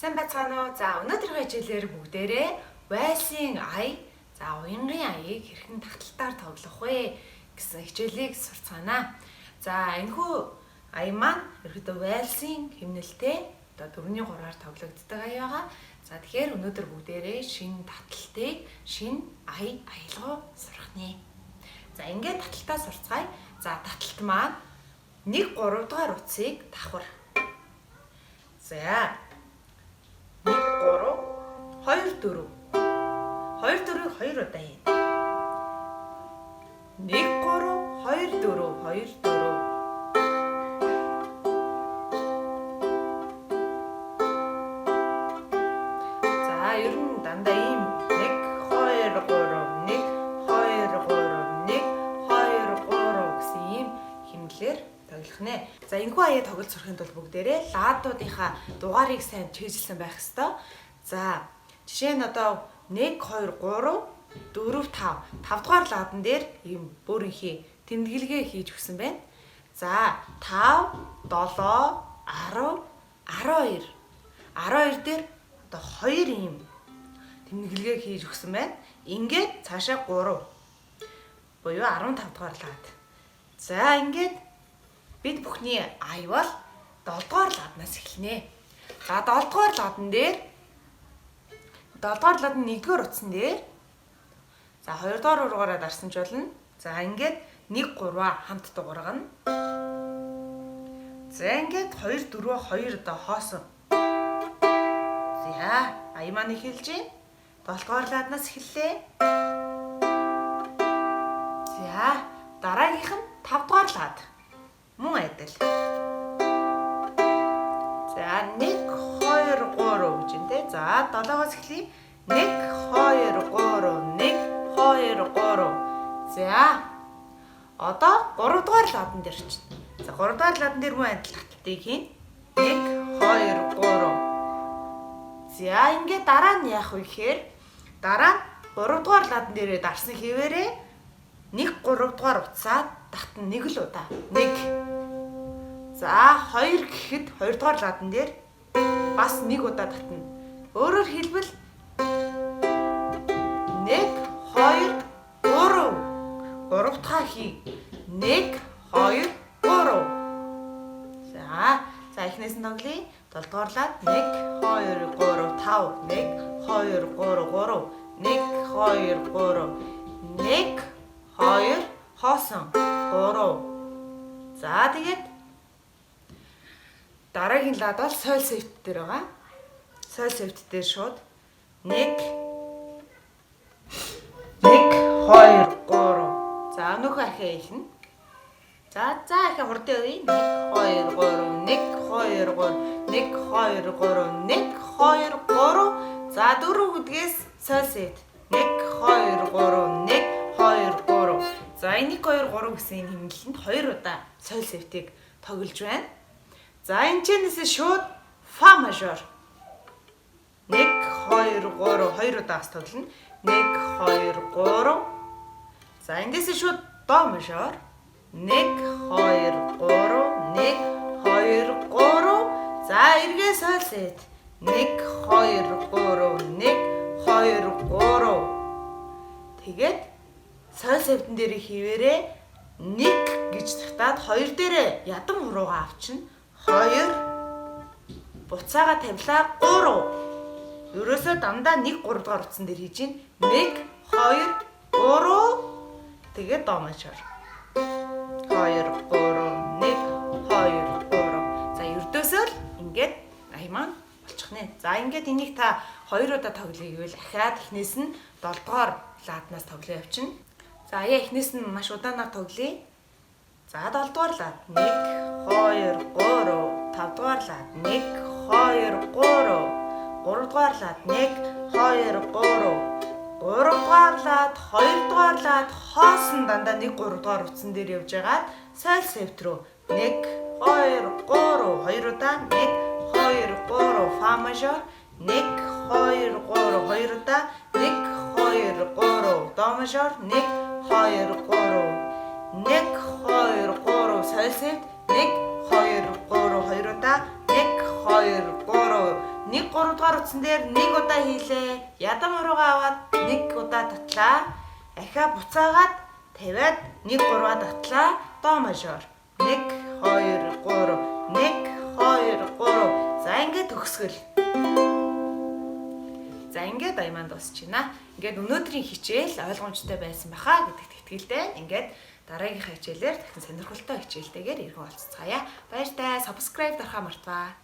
Сайн байцгаана уу? За өнөөдрийн хичээлээр бүгдээрээ вальсийн ая, за уянгын аяыг хэрхэн тагталтаар тоглох вэ гэсэн хичээлийг сурцгаана. За энэхүү ая маань ерөөдөө вальсийн хэмнэлтэй одоо 4-3-аар тоглогддог ая байгаа. За тэгэхээр өнөөдөр бүгдээрээ шинэ таталтыг, шинэ аялгаа сурах нэ. За ингээд таталтаа сурцгаая. За таталт маань 1-3 дугаар утсыг давхар. За 1 3 2 4 2 4-ийг 2 удаа хийн. 1 3 2 4 2 4 За ер нь дандаа ийм 1 2 3 1 2 3 1 2 3 гэсэн ийм хэмнэлээр тоглох нэ. За энэхүү аяа тоглож сурахын тулд бүгдээрээ ладуудынхаа дугаарыг сайн чийжилсэн байх ёстой. За жишээ нь одоо 1 2 3 4 5 дугаар ладан дээр ийм бүрийнхээ тэмдэглэгээ хийж өгсөн байна. За 5 7 10 12 12 дээр одоо 2 ийм тэмдэглэгээ хийж өгсөн байна. Ингээд цаашаа 3 буюу 15 дугаар лад. За ингээд бид бүхний ая бол 7 дугаар ладнаас эхэлнэ. За 7 дугаар ладан дээр 7 дугаар ладны 1-р утсан дээр за 2 дугаар ургаараа дарсан ч болно. За ингээд 1 3 хамт дуургана. За ингээд 2 4 2 одоо хоосон. За ая маань эхэлж байна. 7 дугаар ладнаас эхэллээ. За дараагийнх нь 5 дугаар лад. Мөн адил. За 1 2 3 гэж энэ. За 7-оос эхлэе. 1 2 3 1 2 3. За одоо 3 дугаар ладан дээр чинь. За 3 дугаар ладан дээр мөн адил таталтыг хийн. 1 2 3. За ингээд дараа нь яах вэ гэхээр дараа нь 3 дугаар ладан дээрээ дарсан хэвээрээ 1 3 дугаар утсаа татна нэг л удаа. 1. За 2 гэхэд 2 дугаар ладан дээр бас нэг удаа татна. Өөрөөр хэлбэл 1 2 3 3 дахь хий. 1 2 3. За эхнээс нь тоглоё. 7 дугаар лад 1 2 3 5 1 2 3 3 1 2 3 1 2 хоосон 3. За тэгээд дараагийн лад бол соёл сэвт дээр байгаа. Соёл сэвт дээр шууд 1 2 3. За өнөөхөө ахиа ихнэ. За ахиа хурдан явъя. 1 2 3 1 2 3 1 2 3 1 2 3. За 4 гэдгээс соёл сэвт 1 2 3 1 2 3. За 1 2 3 гэсэн хэмнэлэнд 2 удаа соёл сэвтийг тоглож байна. За энэ чэнэс шууд фа мажор 1 2 3 2 удаас тоглоно. 1 2 3. За эндээс шууд до мажор 1 2 3 1 2 3. За эргээ соёл сэвт 1 2 3 1 2 3. Тэгээд соёл сэвтэн дээр хийвэрээ 1 гэж татаад 2 дээрээ ядан хуруугаа авчна. 2 буцаага тавилаа 3. Ерөөсөө дандаа 1 3 дугаар утсан дээр хийж гин. 1 2 3. Тэгээд до мажор 2 3 1 2 3. За ердөөсөө л ингээд ая маань болчих нэ. За ингээд энийг та 2 удаа тоглоё гэвэл ахаад эхнээс нь 7 дугаар ладнаас тоглоо явчихна. За аяа эхнээс нь маш удаанаар тоглоё. За 7 дугаар лад 1 2 3 5 дугаар лад 1 2 3 3 дугаар лад 1 2 3 3 дугаар лад 2 дугаар лад хоосон дандаа 1 3 дугаар утсан дээр явж байгаад соёл сэвт рүү 1 2 3 2 удаа 1 2 3 фа мажор 1 2 3 2 удаа 1 2 3 до мажор 1 2 3 1 2 3 соёл сэвт 1 2 3 2 удаа 1 2 3 1 1 3 дугаар утсан дээр 1 удаа хийлээ. Ядам хуруугаа аваад 1 удаа татлаа. Ахиа буцаагаад тавиад 1 3-аа татлаа. До мажор. 1 2 3 1 2 3. За ингээд төгсгөл. За ингээд аймаа дуусч байна. Ингээд өнөөдрийн хичээл ойлгомжтой байсан баха гэдэгт итгэлтэй. Ингээд дараагийнхаа хичээлээр дахин сонирхолтой хичээлтэйгээр иргэн уулзцаая. Баяртай. Subscribe дарахаа мартваа.